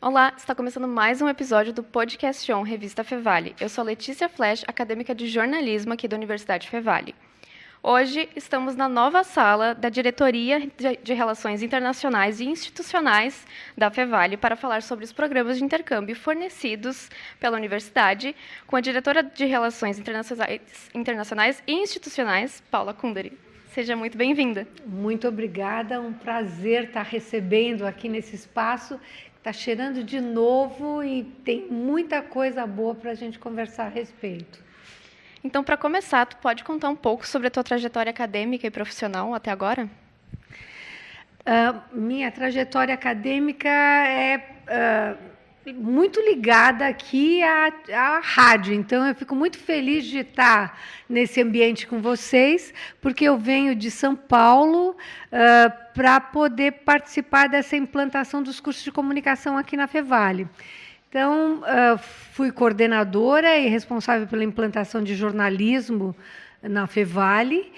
Olá, está começando mais um episódio do Podcast On, Revista Fevale. Eu sou Letícia Flash, acadêmica de jornalismo aqui da Universidade Fevale. Hoje estamos na nova sala da Diretoria de Relações Internacionais e Institucionais da Fevale para falar sobre os programas de intercâmbio fornecidos pela universidade, com a diretora de Relações Internacionais e Institucionais, Paula Kunderi. Seja muito bem-vinda. Muito obrigada, um prazer estar recebendo aqui nesse espaço. Está cheirando de novo e tem muita coisa boa para a gente conversar a respeito. Então, para começar, tu pode contar um pouco sobre a tua trajetória acadêmica e profissional até agora? Minha trajetória acadêmica é muito ligada aqui à rádio, então eu fico muito feliz de estar nesse ambiente com vocês, porque eu venho de São Paulo para poder participar dessa implantação dos cursos de comunicação aqui na Fevale. Então, fui coordenadora e responsável pela implantação de jornalismo na Fevale,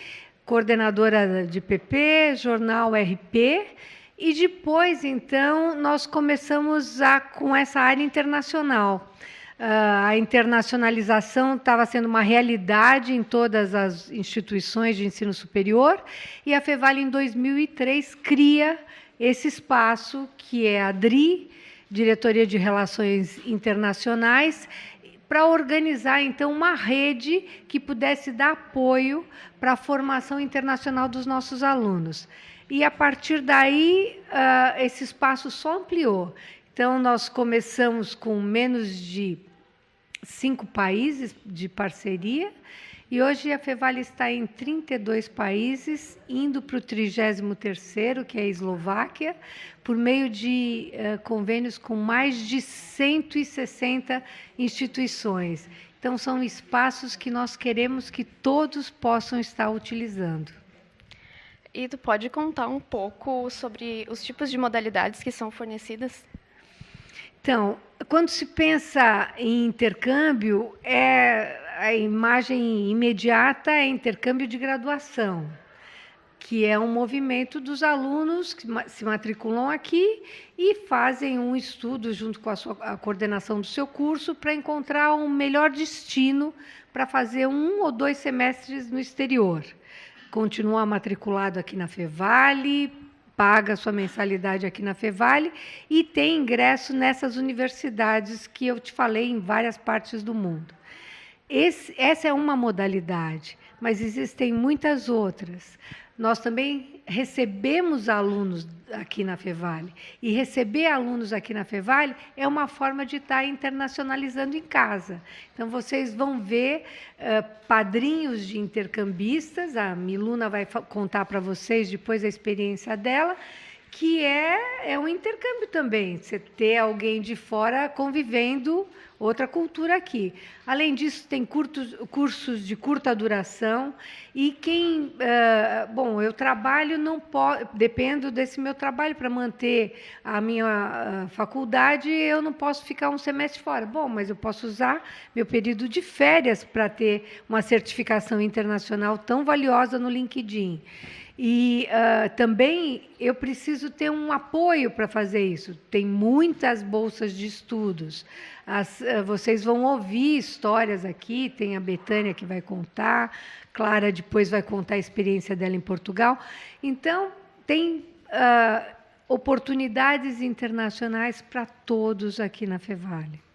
coordenadora de PP, jornal RP, e depois, então, nós começamos com essa área internacional. A internacionalização estava sendo uma realidade em todas as instituições de ensino superior, e a Fevale, em 2003, cria esse espaço, que é a DRI, Diretoria de Relações Internacionais, para organizar, então, uma rede que pudesse dar apoio para a formação internacional dos nossos alunos. E, a partir daí, esse espaço só ampliou. Então, nós começamos com menos de 5 países de parceria, e hoje a Fevale está em 32 países, indo para o 33º, que é a Eslováquia, por meio de convênios com mais de 160 instituições. Então, são espaços que nós queremos que todos possam estar utilizando. E tu pode contar um pouco sobre os tipos de modalidades que são fornecidas? Então, quando se pensa em intercâmbio, a imagem imediata é intercâmbio de graduação, que é um movimento dos alunos que se matriculam aqui e fazem um estudo junto com a coordenação do seu curso para encontrar um melhor destino para fazer 1 ou 2 semestres no exterior. Continua matriculado aqui na Fevale, paga sua mensalidade aqui na Fevale e tem ingresso nessas universidades que eu te falei em várias partes do mundo. Essa é uma modalidade, mas existem muitas outras. Nós também recebemos alunos aqui na Fevale, e receber alunos aqui na Fevale é uma forma de estar internacionalizando em casa. Então, vocês vão ver padrinhos de intercambistas, a Miluna vai contar para vocês depois a experiência dela, que é um intercâmbio também, você ter alguém de fora convivendo outra cultura aqui. Além disso, tem cursos de curta duração, e eu trabalho, dependo desse meu trabalho para manter a minha faculdade, eu não posso ficar um semestre fora. Bom, mas eu posso usar meu período de férias para ter uma certificação internacional tão valiosa no LinkedIn. E também eu preciso ter um apoio para fazer isso. Tem muitas bolsas de estudos. Vocês vão ouvir histórias aqui, tem a Betânia que vai contar, Clara depois vai contar a experiência dela em Portugal. Então, tem oportunidades internacionais para todos aqui na Fevale.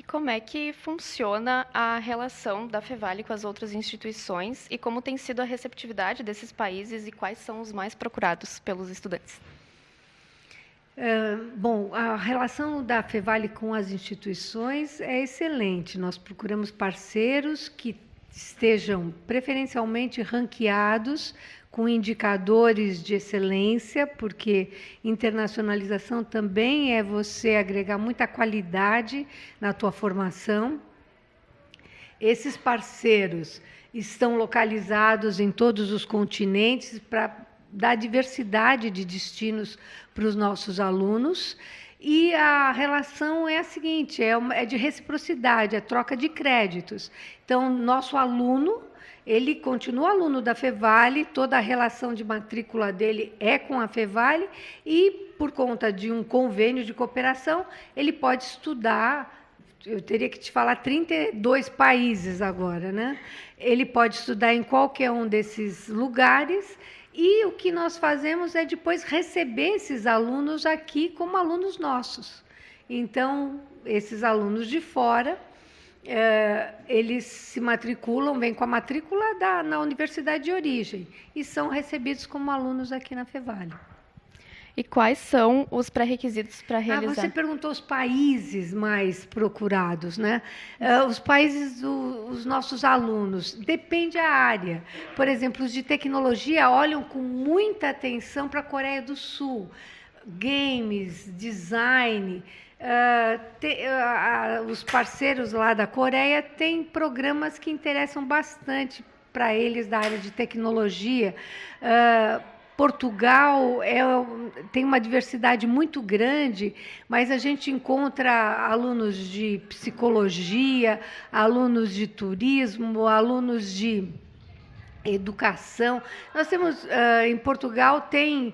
Como é que funciona a relação da Fevale com as outras instituições e como tem sido a receptividade desses países e quais são os mais procurados pelos estudantes? A relação da Fevale com as instituições é excelente. Nós procuramos parceiros que estejam preferencialmente ranqueados com indicadores de excelência, porque internacionalização também é você agregar muita qualidade na tua formação. Esses parceiros estão localizados em todos os continentes para dar diversidade de destinos para os nossos alunos. E a relação é a seguinte, é de reciprocidade, é troca de créditos. Então, nosso aluno, ele continua aluno da Fevale, toda a relação de matrícula dele é com a Fevale e, por conta de um convênio de cooperação, ele pode estudar. Eu teria que te falar 32 países agora, né? Ele pode estudar em qualquer um desses lugares e o que nós fazemos é depois receber esses alunos aqui como alunos nossos. Então, esses alunos de fora, eles se matriculam, vêm com a matrícula na universidade de origem e são recebidos como alunos aqui na Fevale. E quais são os pré-requisitos para realizar? Você perguntou os países mais procurados, né? Os países dos nossos alunos, depende da área. Por exemplo, os de tecnologia olham com muita atenção para a Coreia do Sul. Games, design, os parceiros lá da Coreia têm programas que interessam bastante para eles da área de tecnologia. Portugal tem uma diversidade muito grande, mas a gente encontra alunos de psicologia, alunos de turismo, alunos de educação. Nós temos, em Portugal, tem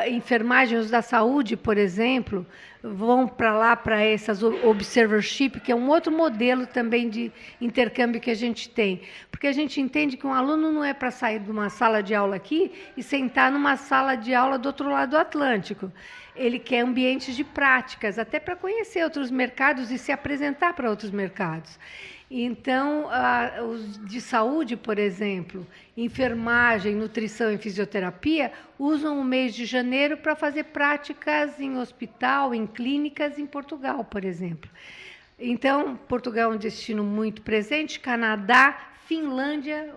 enfermagem, os da saúde, por exemplo, vão para lá, para essas observership, que é um outro modelo também de intercâmbio que a gente tem. Porque a gente entende que um aluno não é para sair de uma sala de aula aqui e sentar numa sala de aula do outro lado do Atlântico. Ele quer ambientes de práticas, até para conhecer outros mercados e se apresentar para outros mercados. Então, os de saúde, por exemplo, enfermagem, nutrição e fisioterapia, usam o mês de janeiro para fazer práticas em hospital, em clínicas em Portugal, por exemplo. Então, Portugal é um destino muito presente, Canadá, Finlândia,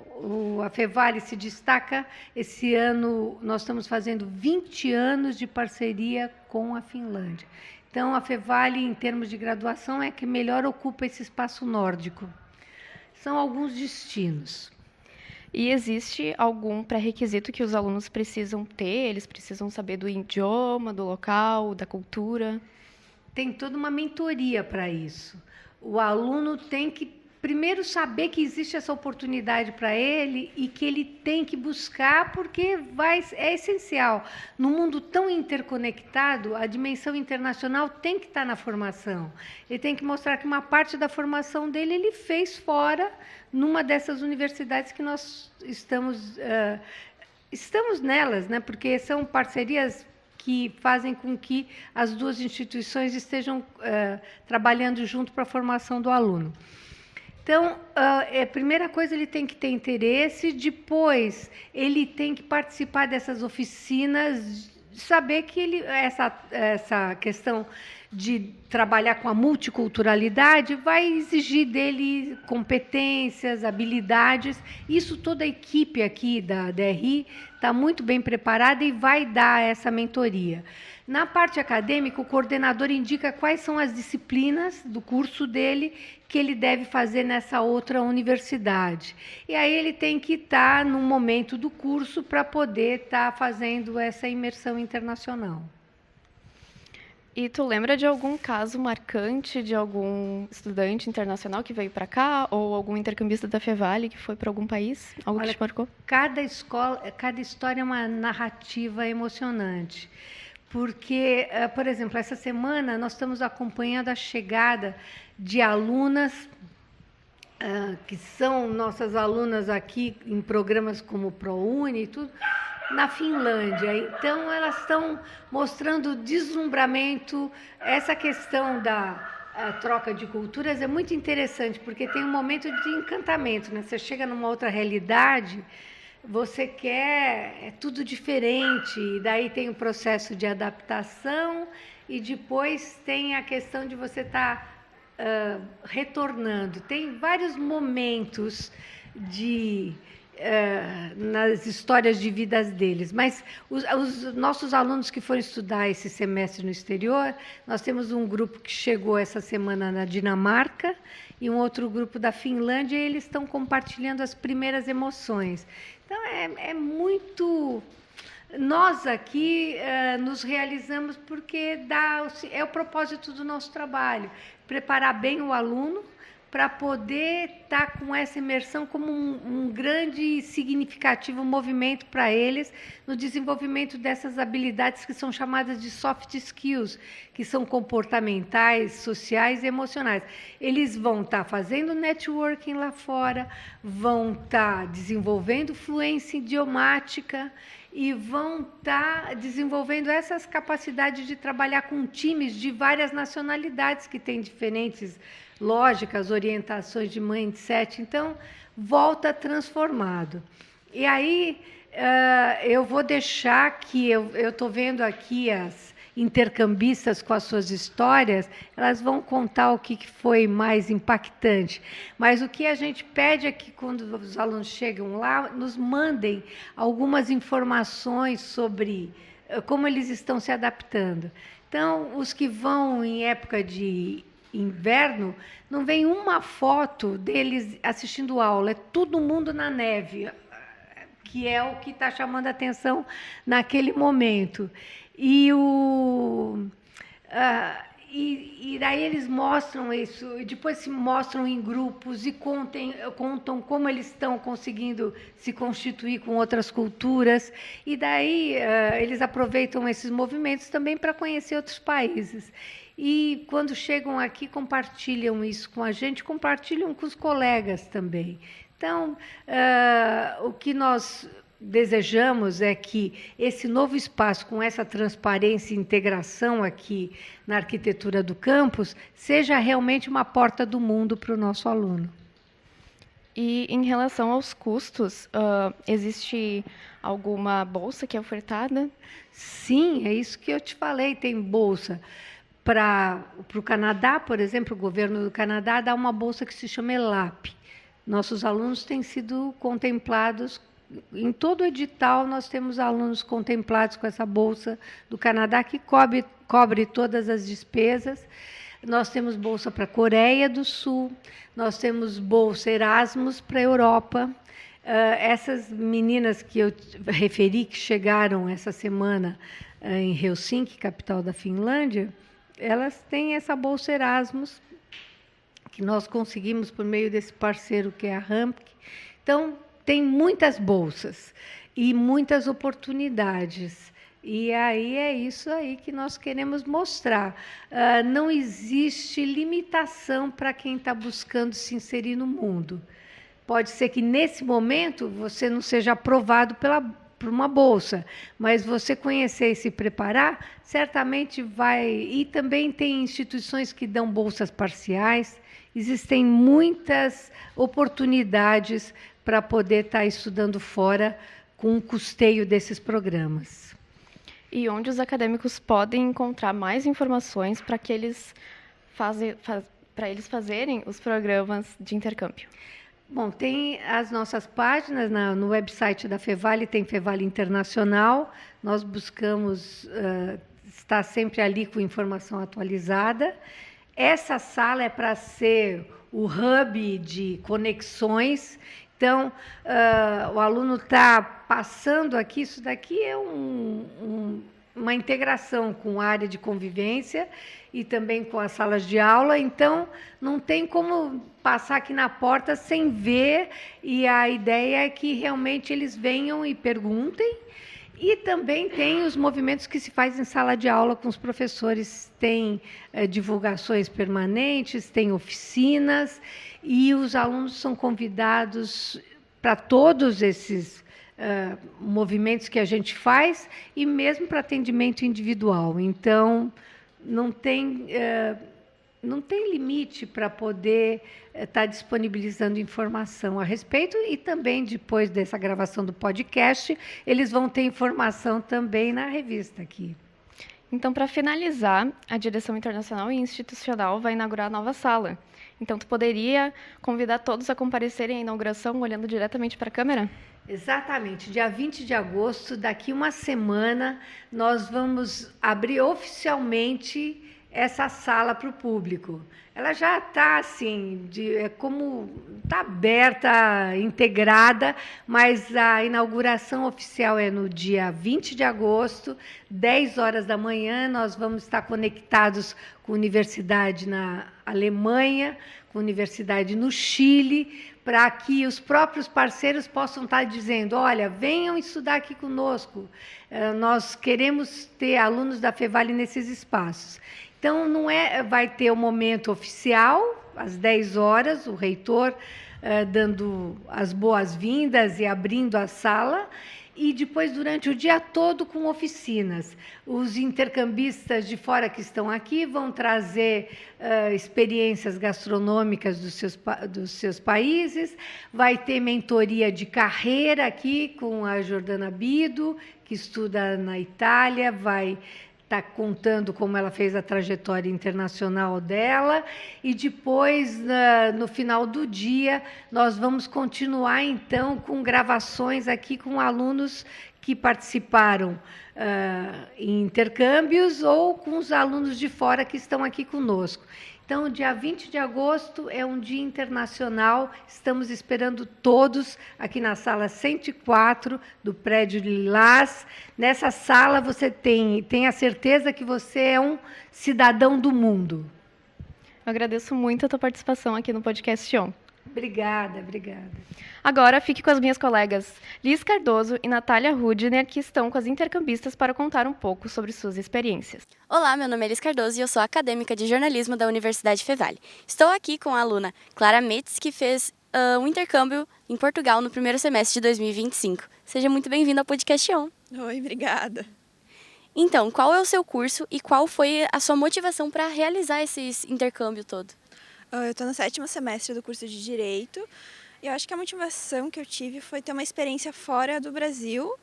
a Fevale se destaca. Esse ano nós estamos fazendo 20 anos de parceria com a Finlândia. Então, a Fevale, em termos de graduação, é que melhor ocupa esse espaço nórdico. São alguns destinos. E existe algum pré-requisito que os alunos precisam ter? Eles precisam saber do idioma, do local, da cultura? Tem toda uma mentoria para isso. O aluno tem que primeiro saber que existe essa oportunidade para ele e que ele tem que buscar porque é essencial. No mundo tão interconectado, a dimensão internacional tem que estar na formação. Ele tem que mostrar que uma parte da formação dele ele fez fora, numa dessas universidades que nós estamos nelas, né? Porque são parcerias que fazem com que as duas instituições estejam trabalhando junto para a formação do aluno. Então, a primeira coisa, ele tem que ter interesse, depois ele tem que participar dessas oficinas, saber que essa questão de trabalhar com a multiculturalidade vai exigir dele competências, habilidades. Isso toda a equipe aqui da DRI está muito bem preparada e vai dar essa mentoria. Na parte acadêmica, o coordenador indica quais são as disciplinas do curso dele que ele deve fazer nessa outra universidade. E aí ele tem que estar no momento do curso para poder estar fazendo essa imersão internacional. E tu lembra de algum caso marcante de algum estudante internacional que veio para cá ou algum intercambista da Fevale que foi para algum país? Algo que te marcou? Cada história é uma narrativa emocionante. Porque, por exemplo, essa semana nós estamos acompanhando a chegada de alunas que são nossas alunas aqui em programas como o ProUni e tudo, na Finlândia. Então, elas estão mostrando deslumbramento. Essa questão da troca de culturas é muito interessante, porque tem um momento de encantamento, né? Você chega numa outra realidade, você quer tudo diferente, e daí tem o processo de adaptação e depois tem a questão de você estar retornando. Tem vários momentos nas histórias de vidas deles, mas os nossos alunos que foram estudar esse semestre no exterior, nós temos um grupo que chegou essa semana na Dinamarca e um outro grupo da Finlândia, e eles estão compartilhando as primeiras emoções. Então, é muito... Nós aqui nos realizamos porque é o propósito do nosso trabalho, preparar bem o aluno para poder estar com essa imersão como um grande e significativo movimento para eles no desenvolvimento dessas habilidades que são chamadas de soft skills, que são comportamentais, sociais e emocionais. Eles vão estar fazendo networking lá fora, vão estar desenvolvendo fluência idiomática e vão estar desenvolvendo essas capacidades de trabalhar com times de várias nacionalidades que têm diferentes lógicas, orientações de mindset. Então, volta transformado. E aí, eu vou deixar que eu estou vendo aqui as intercambistas com as suas histórias, elas vão contar o que foi mais impactante. Mas o que a gente pede é que, quando os alunos chegam lá, nos mandem algumas informações sobre como eles estão se adaptando. Então, os que vão em época de inverno, não vem uma foto deles assistindo aula, é todo mundo na neve, que é o que está chamando a atenção naquele momento. E daí eles mostram isso, e depois se mostram em grupos e contam como eles estão conseguindo se constituir com outras culturas. E daí eles aproveitam esses movimentos também para conhecer outros países. E, quando chegam aqui, compartilham isso com a gente, compartilham com os colegas também. Então, o que nós desejamos é que esse novo espaço, com essa transparência e integração aqui na arquitetura do campus, seja realmente uma porta do mundo para o nosso aluno. E, em relação aos custos, existe alguma bolsa que é ofertada? Sim, é isso que eu te falei, tem bolsa. Para o Canadá, por exemplo, o governo do Canadá dá uma bolsa que se chama ELAP. Nossos alunos têm sido contemplados, em todo o edital nós temos alunos contemplados com essa bolsa do Canadá, que cobre todas as despesas. Nós temos bolsa para a Coreia do Sul, nós temos bolsa Erasmus para a Europa. Essas meninas que eu referi, que chegaram essa semana em Helsinki, capital da Finlândia, elas têm essa bolsa Erasmus, que nós conseguimos por meio desse parceiro que é a RAMP. Então, tem muitas bolsas e muitas oportunidades. E aí é isso aí que nós queremos mostrar. Não existe limitação para quem está buscando se inserir no mundo. Pode ser que, nesse momento, você não seja aprovado por uma bolsa, mas você conhecer e se preparar, certamente vai. E também tem instituições que dão bolsas parciais. Existem muitas oportunidades para poder estar estudando fora com o custeio desses programas. E onde os acadêmicos podem encontrar mais informações para que eles fazerem os programas de intercâmbio? Bom, tem as nossas páginas no website da Fevale, tem Fevale Internacional. Nós buscamos estar sempre ali com informação atualizada. Essa sala é para ser o hub de conexões. Então, o aluno está passando aqui, isso daqui é uma integração com a área de convivência e também com as salas de aula. Então, não tem como passar aqui na porta sem ver, e a ideia é que realmente eles venham e perguntem. E também tem os movimentos que se faz em sala de aula com os professores, tem divulgações permanentes, tem oficinas, e os alunos são convidados para todos esses movimentos que a gente faz, e mesmo para atendimento individual. Então, não tem limite para poder estar disponibilizando informação a respeito, e também, depois dessa gravação do podcast, eles vão ter informação também na revista aqui. Então, para finalizar, a Direção Internacional e Institucional vai inaugurar a nova sala. Então, tu poderia convidar todos a comparecerem à inauguração olhando diretamente para a câmera? Exatamente. Dia 20 de agosto, daqui uma semana, nós vamos abrir oficialmente essa sala para o público. Ela já está assim, está aberta, integrada, mas a inauguração oficial é no dia 20 de agosto, 10 horas da manhã. Nós vamos estar conectados com a universidade na Alemanha, com universidade no Chile, para que os próprios parceiros possam estar dizendo, olha, venham estudar aqui conosco, nós queremos ter alunos da Fevale nesses espaços. Então, vai ter o momento oficial, às 10 horas, o reitor dando as boas-vindas e abrindo a sala, e depois, durante o dia todo, com oficinas. Os intercambistas de fora que estão aqui vão trazer experiências gastronômicas dos seus países, vai ter mentoria de carreira aqui com a Jordana Bido, que estuda na Itália, vai está contando como ela fez a trajetória internacional dela, e depois, no final do dia, nós vamos continuar, então, com gravações aqui com alunos que participaram em intercâmbios ou com os alunos de fora que estão aqui conosco. Então, dia 20 de agosto é um dia internacional, estamos esperando todos aqui na sala 104 do prédio Lilás. Nessa sala você tem a certeza que você é um cidadão do mundo. Eu agradeço muito a tua participação aqui no podcast Xion. Obrigada, obrigada. Agora, fique com as minhas colegas Liz Cardoso e Natália Rudner, que estão com as intercambistas para contar um pouco sobre suas experiências. Olá, meu nome é Liz Cardoso e eu sou acadêmica de jornalismo da Universidade Fevale. Estou aqui com a aluna Clara Metz, que fez um intercâmbio em Portugal no primeiro semestre de 2025. Seja muito bem-vinda ao podcast Xion. Oi, obrigada. Então, qual é o seu curso e qual foi a sua motivação para realizar esse intercâmbio todo? Eu estou no 7º semestre do curso de Direito e eu acho que a motivação que eu tive foi ter uma experiência fora do Brasil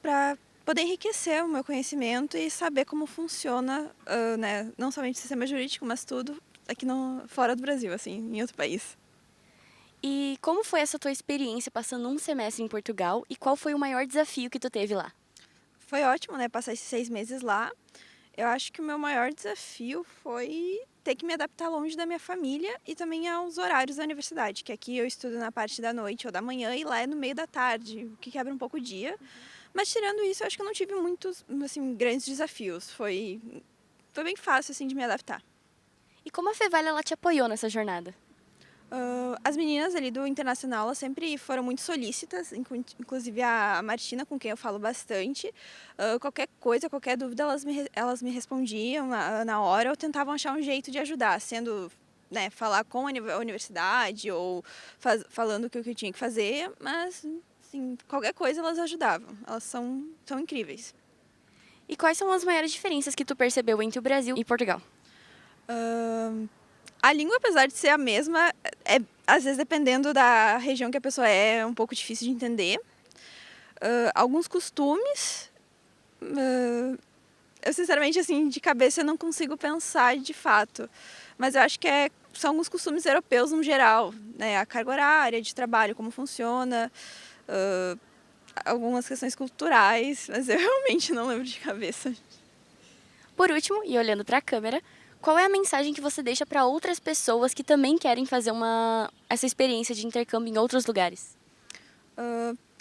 para poder enriquecer o meu conhecimento e saber como funciona, né, não somente o sistema jurídico, mas tudo aqui fora do Brasil, assim, em outro país. E como foi essa tua experiência passando um semestre em Portugal e qual foi o maior desafio que tu teve lá? Foi ótimo, né, passar esses 6 meses lá. Eu acho que o meu maior desafio foi ter que me adaptar longe da minha família e também aos horários da universidade, que aqui eu estudo na parte da noite ou da manhã e lá é no meio da tarde, o que quebra um pouco o dia. Mas tirando isso, eu acho que eu não tive muitos, assim, grandes desafios. Foi bem fácil, assim, de me adaptar. E como a Fevale ela te apoiou nessa jornada? As meninas ali do Internacional, elas sempre foram muito solícitas, inclusive a Martina, com quem eu falo bastante. Qualquer coisa, qualquer dúvida, elas me respondiam na hora ou tentavam achar um jeito de ajudar, sendo, né, falar com a universidade ou falando o que eu tinha que fazer, mas, assim, qualquer coisa elas ajudavam. Elas são incríveis. E quais são as maiores diferenças que tu percebeu entre o Brasil e Portugal? A língua, apesar de ser a mesma, às vezes, dependendo da região que a pessoa é um pouco difícil de entender. Alguns costumes, eu sinceramente, assim, de cabeça, eu não consigo pensar de fato. Mas eu acho que são alguns costumes europeus no geral, né? A carga horária de trabalho, como funciona, algumas questões culturais, mas eu realmente não lembro de cabeça. Por último, e olhando para a câmera, qual é a mensagem que você deixa para outras pessoas que também querem fazer essa experiência de intercâmbio em outros lugares?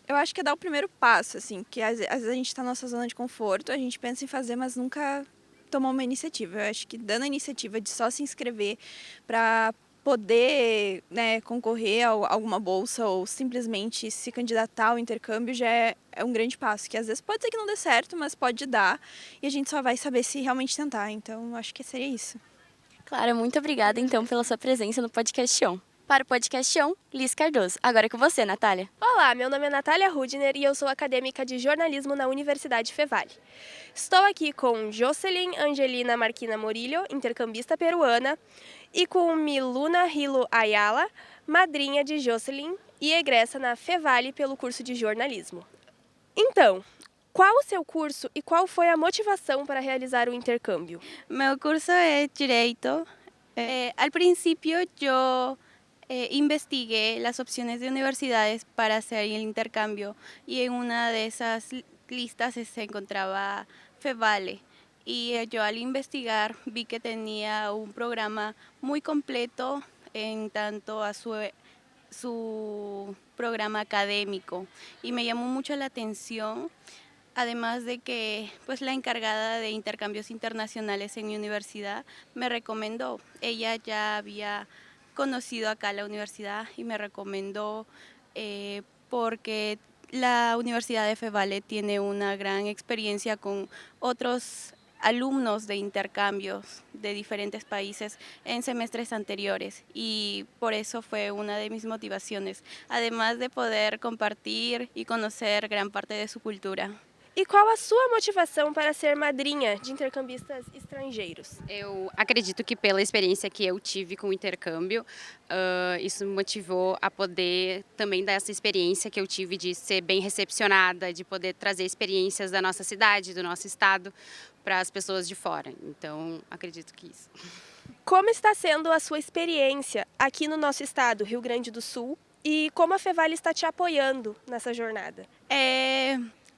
Eu acho que é dar o primeiro passo, assim, que às vezes a gente está na nossa zona de conforto, a gente pensa em fazer, mas nunca tomou uma iniciativa. Eu acho que dando a iniciativa de só se inscrever para poder, né, concorrer a alguma bolsa ou simplesmente se candidatar ao intercâmbio já é um grande passo, que às vezes pode ser que não dê certo, mas pode dar, e a gente só vai saber se realmente tentar. Então, acho que seria isso. Clara, muito obrigada, então, pela sua presença no Podcast Xion. Para o Podcast Xion, Liz Cardoso. Agora é com você, Natália. Olá, meu nome é Natália Rudner e eu sou acadêmica de jornalismo na Universidade Fevale. Estou aqui com Jocelyn Angelina Marquina Morillo, intercambista peruana, e com Miluna Hilo Ayala, madrinha de Jocelyn e egressa na Fevale pelo curso de jornalismo. Então, qual o seu curso e qual foi a motivação para realizar o intercâmbio? Meu curso é Direito. Al principio yo investigué las opciones de universidades para hacer el intercambio y en una de esas listas se encontraba Fevale. Y yo al investigar vi que tenía un programa muy completo en tanto a su programa académico y me llamó mucho la atención, además de que pues la encargada de intercambios internacionales en mi universidad me recomendó. Ella ya había conocido acá la universidad y me recomendó porque la Universidad de Fevale tiene una gran experiencia con otros alumnos de intercambios de diferentes países en semestres anteriores y por eso fue una de mis motivaciones, además de poder compartir y conocer gran parte de su cultura. E qual a sua motivação para ser madrinha de intercambistas estrangeiros? Eu acredito que pela experiência que eu tive com o intercâmbio, isso me motivou a poder também dar essa experiência que eu tive de ser bem recepcionada, de poder trazer experiências da nossa cidade, do nosso estado, para as pessoas de fora. Então, acredito que isso. Como está sendo a sua experiência aqui no nosso estado, Rio Grande do Sul, e como a Fevale está te apoiando nessa jornada?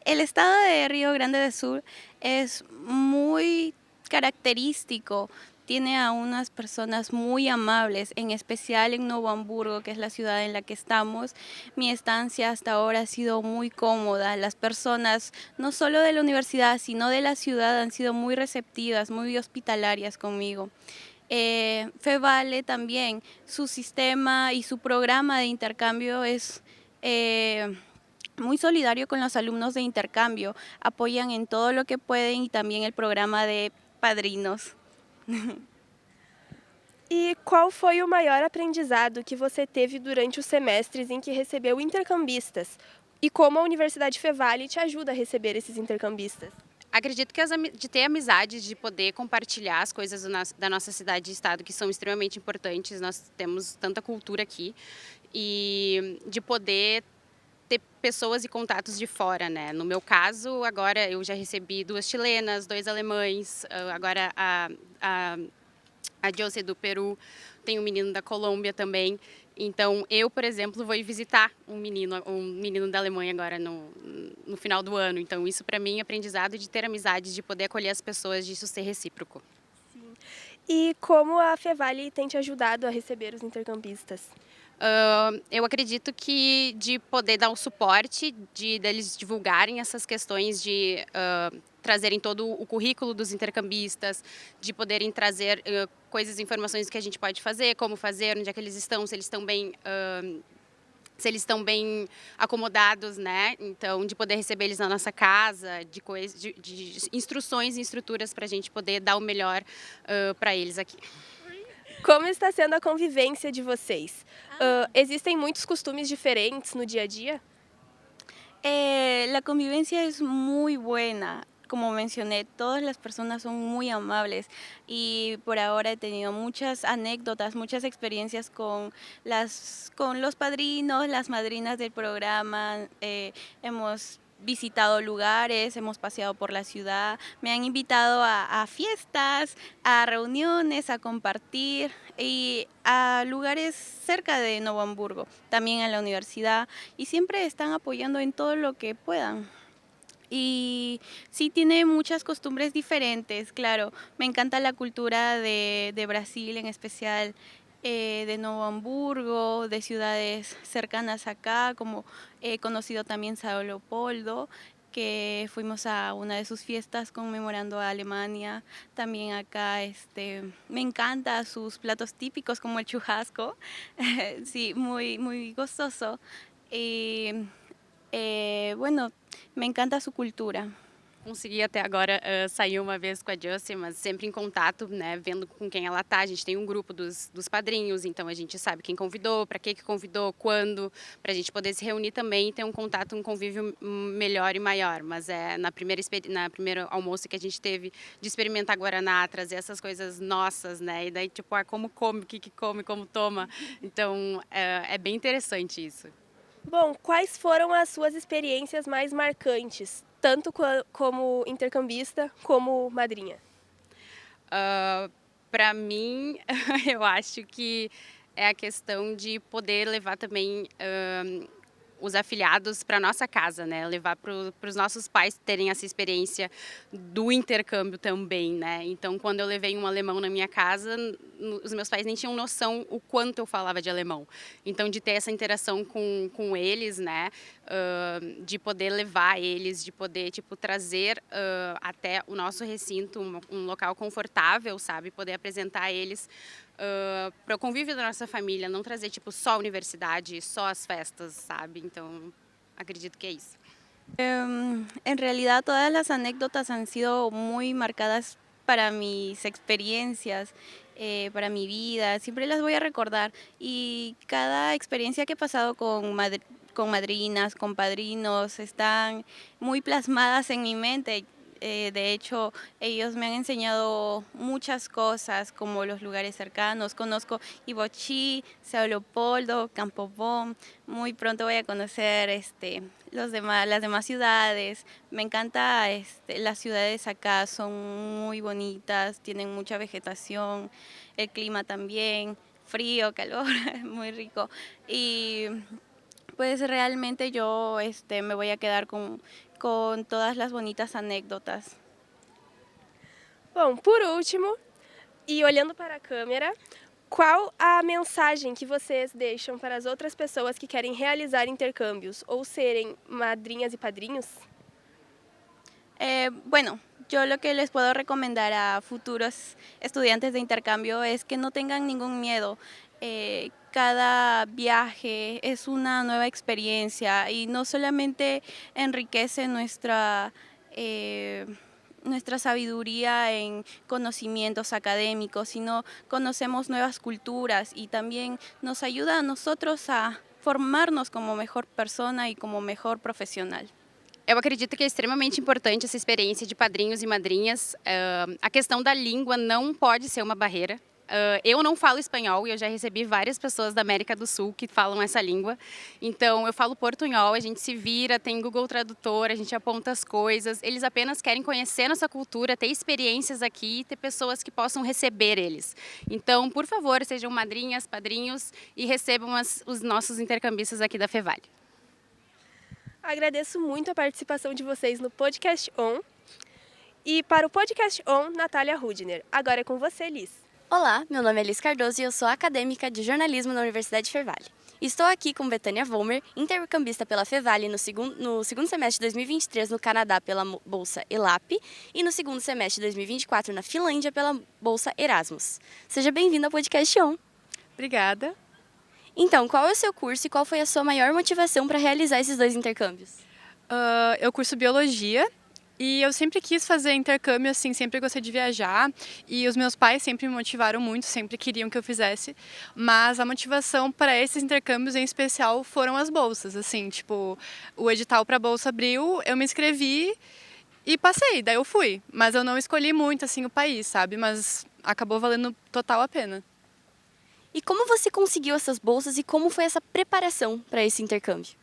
El estado de Río Grande do Sul es muy característico, tiene a unas personas muy amables, en especial en Novo Hamburgo, que es la ciudad en la que estamos. Mi estancia hasta ahora ha sido muy cómoda, las personas no solo de la universidad, sino de la ciudad han sido muy receptivas, muy hospitalarias conmigo. Fevale también, su sistema y su programa de intercambio es muy solidario con los alumnos de intercambio, apoyan en todo lo que pueden y también el programa de padrinos. E qual foi o maior aprendizado que você teve durante os semestres em que recebeu intercambistas? E como a Universidade Fevale te ajuda a receber esses intercambistas? Acredito que de ter amizades, de poder compartilhar as coisas da nossa cidade e estado, que são extremamente importantes. Nós temos tanta cultura aqui e de poder ter pessoas e contatos de fora, né? No meu caso, agora eu já recebi 2 chilenas, 2 alemães, agora a Josie do Peru, tem um menino da Colômbia também. Então, eu, por exemplo, vou ir visitar um menino da Alemanha agora no final do ano. Então, isso para mim é aprendizado de ter amizade, de poder acolher as pessoas, disso ser recíproco. E como a Fevale tem te ajudado a receber os intercambistas? Eu acredito que de poder dar o suporte, deles divulgarem essas questões de trazerem todo o currículo dos intercambistas, de poderem trazer coisas, informações que a gente pode fazer, como fazer, onde é que eles estão, se eles estão bem acomodados, né? Então, de poder receber eles na nossa casa, de instruções e instruturas para a gente poder dar o melhor para eles aqui. Como está sendo a convivência de vocês? Existem muitos costumes diferentes no dia a dia? La convivencia es muy buena. Como mencioné, todas las personas son muy amables y por ahora he tenido muchas anécdotas, muchas experiencias con los padrinos, las madrinas del programa. Hemos visitado lugares, hemos paseado por la ciudad, me han invitado a fiestas, a reuniones, a compartir y a lugares cerca de Novo Hamburgo, también a la universidad y siempre están apoyando en todo lo que puedan. Y sí tiene muchas costumbres diferentes, claro. Me encanta la cultura de Brasil, en especial de Novo Hamburgo, de ciudades cercanas acá, como he conocido también Sao Leopoldo, que fuimos a una de sus fiestas conmemorando a Alemania. También acá me encanta sus platos típicos como el churrasco, sí, muy, muy gozoso. Y bueno, me encanta su cultura. Consegui até agora sair uma vez com a Josie, mas sempre em contato, né, vendo com quem ela tá. A gente tem um grupo dos padrinhos, então a gente sabe quem convidou, para que convidou, quando, para a gente poder se reunir também e ter um contato, um convívio melhor e maior. Mas na primeira almoço que a gente teve de experimentar Guaraná, trazer essas coisas nossas, né, e daí tipo, como come, o que come, como toma. Então é bem interessante isso. Bom, quais foram as suas experiências mais marcantes, tanto como intercambista como madrinha? Para mim, eu acho que é a questão de poder levar também os afiliados para nossa casa, né? Levar para os nossos pais terem essa experiência do intercâmbio também, né? Então, quando eu levei um alemão na minha casa, os meus pais nem tinham noção o quanto eu falava de alemão. Então, de ter essa interação com eles, né? De poder levar eles, de poder tipo trazer até o nosso recinto, um local confortável, sabe? Poder apresentar eles para o convívio da nossa família, não trazer tipo só a universidade, só as festas, sabe? Então, acredito que é isso. En realidad todas las anécdotas han sido muy marcadas para mis experiencias, para mi vida, siempre las voy a recordar y cada experiencia que he pasado con madrinas, con padrinos, están muy plasmadas en mi mente. De hecho, ellos me han enseñado muchas cosas, como los lugares cercanos. Conozco Ibochí, São Leopoldo, Campo Bom. Muy pronto voy a conocer las demás ciudades. Me encanta las ciudades acá, son muy bonitas, tienen mucha vegetación, el clima también, frío, calor, muy rico. Y pues realmente yo me voy a quedar con todas las bonitas anécdotas. Bom, por último, e olhando para a câmera, qual a mensagem que vocês deixam para as outras pessoas que querem realizar intercâmbios ou serem madrinhas e padrinhos? Bueno, yo lo que les puedo recomendar a futuros estudiantes de intercambio es que no tengan ningún miedo. Cada viaje es una nueva experiencia y no solamente enriquece nuestra sabiduría en conocimientos académicos, sino conocemos nuevas culturas y también nos ayuda a nosotros a formarnos como mejor persona y como mejor profesional. Eu acredito que é extremamente importante essa experiência de padrinhos e madrinhas. A questão da língua não pode ser uma barreira. Eu não falo espanhol e eu já recebi várias pessoas da América do Sul que falam essa língua. Então, eu falo portunhol, a gente se vira, tem Google Tradutor, a gente aponta as coisas. Eles apenas querem conhecer nossa cultura, ter experiências aqui e ter pessoas que possam receber eles. Então, por favor, sejam madrinhas, padrinhos e recebam os nossos intercambistas aqui da Fevale. Agradeço muito a participação de vocês no Podcast On. E para o Podcast On, Natália Rudner. Agora é com você, Liz. Olá, meu nome é Liz Cardoso e eu sou acadêmica de jornalismo na Universidade Fevale. Estou aqui com Betânia Vollmer, intercambista pela Fevale no segundo semestre de 2023 no Canadá pela Bolsa ELAP e no segundo semestre de 2024 na Finlândia pela Bolsa Erasmus. Seja bem-vindo ao Podcast On. Obrigada. Então, qual é o seu curso e qual foi a sua maior motivação para realizar esses dois intercâmbios? Eu curso Biologia. E eu sempre quis fazer intercâmbio, assim, sempre gostei de viajar. E os meus pais sempre me motivaram muito, sempre queriam que eu fizesse. Mas a motivação para esses intercâmbios em especial foram as bolsas, assim, tipo, o edital para a bolsa abriu, eu me inscrevi e passei, daí eu fui. Mas eu não escolhi muito, assim, o país, sabe? Mas acabou valendo total a pena. E como você conseguiu essas bolsas e como foi essa preparação para esse intercâmbio?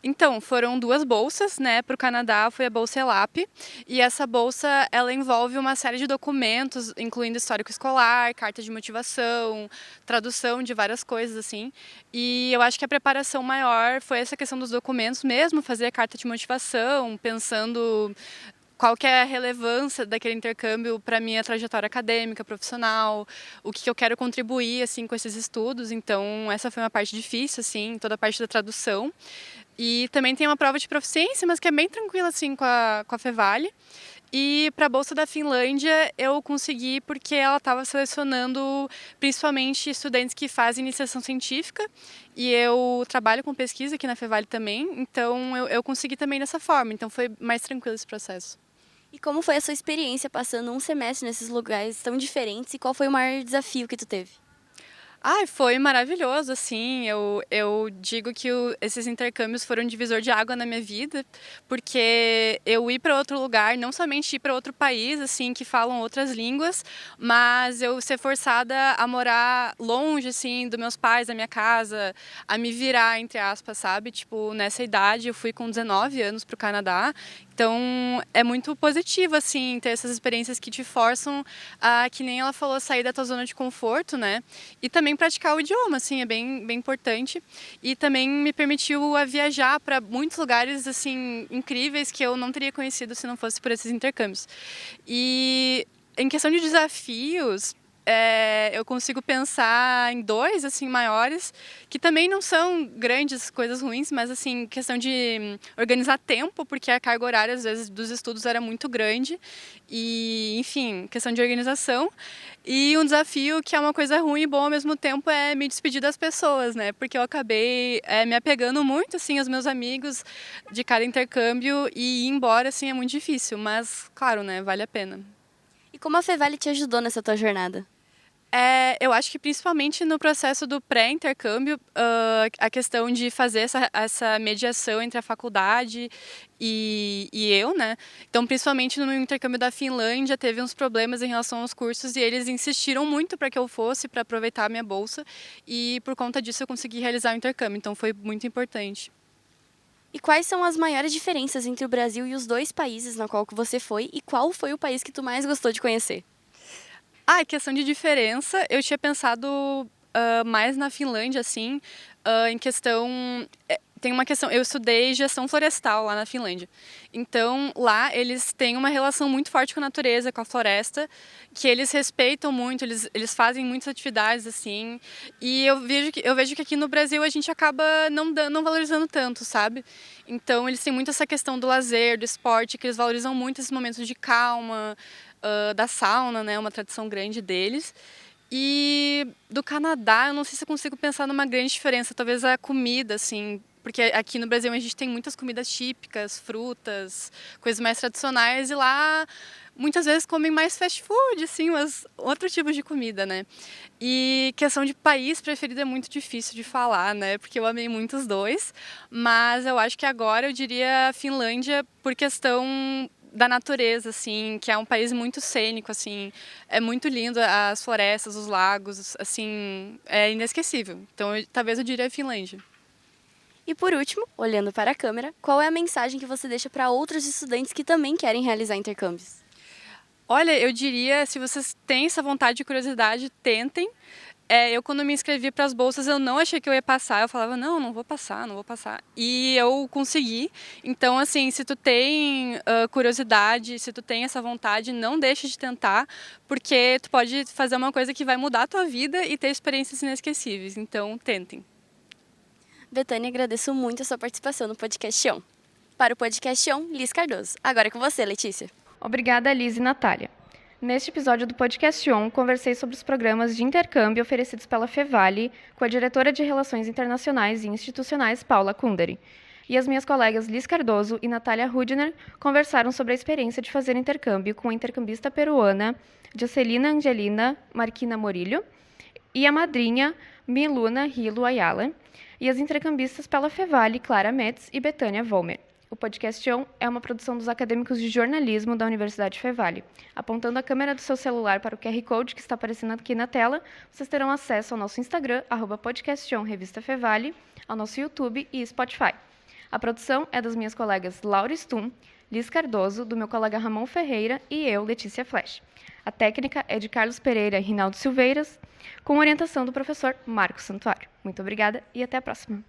Então, foram 2 bolsas, né? Para o Canadá foi a Bolsa ELAP, e essa bolsa, ela envolve uma série de documentos, incluindo histórico escolar, carta de motivação, tradução de várias coisas, assim. E eu acho que a preparação maior foi essa questão dos documentos mesmo, fazer a carta de motivação, pensando qual que é a relevância daquele intercâmbio para a minha trajetória acadêmica, profissional, o que eu quero contribuir, assim, com esses estudos. Então, essa foi uma parte difícil, assim, toda a parte da tradução. E também tem uma prova de proficiência, mas que é bem tranquila, assim, com a Fevale. E para a Bolsa da Finlândia eu consegui porque ela estava selecionando principalmente estudantes que fazem iniciação científica, e eu trabalho com pesquisa aqui na Fevale também, então eu consegui também dessa forma, então foi mais tranquilo esse processo. E como foi a sua experiência passando um semestre nesses lugares tão diferentes e qual foi o maior desafio que tu teve? Foi maravilhoso, assim, eu digo que esses intercâmbios foram um divisor de água na minha vida, porque eu ir para outro lugar, não somente ir para outro país, assim, que falam outras línguas, mas eu ser forçada a morar longe, assim, dos meus pais, da minha casa, a me virar, entre aspas, sabe? Tipo, nessa idade, eu fui com 19 anos para o Canadá, então é muito positivo, assim, ter essas experiências que te forçam a, que nem ela falou, sair da tua zona de conforto, né? E também praticar o idioma, assim, é bem importante. E também me permitiu a viajar para muitos lugares, assim, incríveis que eu não teria conhecido se não fosse por esses intercâmbios. E em questão de desafios, eu consigo pensar em dois, assim, maiores, que também não são grandes coisas ruins, mas, assim, questão de organizar tempo, porque a carga horária, às vezes, dos estudos era muito grande. E, enfim, questão de organização. E um desafio que é uma coisa ruim e bom ao mesmo tempo é me despedir das pessoas, né? Porque eu acabei me apegando muito, assim, aos meus amigos de cada intercâmbio e ir embora, assim, é muito difícil. Mas, claro, né? Vale a pena. E como a Fevale te ajudou nessa tua jornada? Eu acho que principalmente no processo do pré-intercâmbio, a questão de fazer essa mediação entre a faculdade e eu, né? Então, principalmente no intercâmbio da Finlândia, teve uns problemas em relação aos cursos e eles insistiram muito para que eu fosse, para aproveitar a minha bolsa. E por conta disso eu consegui realizar o intercâmbio, então foi muito importante. E quais são as maiores diferenças entre o Brasil e os dois países na qual que você foi e qual foi o país que tu mais gostou de conhecer? Questão de diferença, eu tinha pensado mais na Finlândia, assim, em questão... Tem uma questão, eu estudei gestão florestal lá na Finlândia. Então, lá eles têm uma relação muito forte com a natureza, com a floresta, que eles respeitam muito, eles fazem muitas atividades, assim. E eu vejo que aqui no Brasil a gente acaba não valorizando tanto, sabe? Então, eles têm muito essa questão do lazer, do esporte, que eles valorizam muito esses momentos de calma, da sauna, né? Uma tradição grande deles. E do Canadá, eu não sei se eu consigo pensar numa grande diferença. Talvez a comida, assim, porque aqui no Brasil a gente tem muitas comidas típicas, frutas, coisas mais tradicionais, e lá muitas vezes comem mais fast food, assim, mas outro tipo de comida, né? E questão de país preferido é muito difícil de falar, né? Porque eu amei muito os dois, mas eu acho que agora eu diria a Finlândia por questão da natureza, assim, que é um país muito cênico, assim, é muito lindo as florestas, os lagos, assim, é inesquecível. Então, talvez eu diria a Finlândia. E por último, olhando para a câmera, qual é a mensagem que você deixa para outros estudantes que também querem realizar intercâmbios? Olha, eu diria, se vocês têm essa vontade e curiosidade, tentem. Eu, quando me inscrevi para as bolsas, eu não achei que eu ia passar. Eu falava, não vou passar, não vou passar. E eu consegui. Então, assim, se tu tem curiosidade, se tu tem essa vontade, não deixe de tentar, porque tu pode fazer uma coisa que vai mudar a tua vida e ter experiências inesquecíveis. Então, tentem. Betânia, agradeço muito a sua participação no Podcast On. Para o Podcast On, Liz Cardoso. Agora é com você, Letícia. Obrigada, Liz e Natália. Neste episódio do Podcast On, conversei sobre os programas de intercâmbio oferecidos pela Fevale com a diretora de Relações Internacionais e Institucionais, Paula Kunderi. E as minhas colegas Liz Cardoso e Natália Rudner conversaram sobre a experiência de fazer intercâmbio com a intercambista peruana Jocelina Angelina Marquina Morillo e a madrinha Miluna Hilo Ayala, e as intercambistas pela Fevale, Clara Metz e Betânia Volmer. O Podcast On é uma produção dos acadêmicos de jornalismo da Universidade Fevale. Apontando a câmera do seu celular para o QR Code que está aparecendo aqui na tela, vocês terão acesso ao nosso Instagram, @podcaston Revista Fevale, ao nosso YouTube e Spotify. A produção é das minhas colegas Laura Stum, Liz Cardoso, do meu colega Ramon Ferreira e eu, Letícia Flash. A técnica é de Carlos Pereira e Rinaldo Silveiras, com orientação do professor Marcos Santuário. Muito obrigada e até a próxima.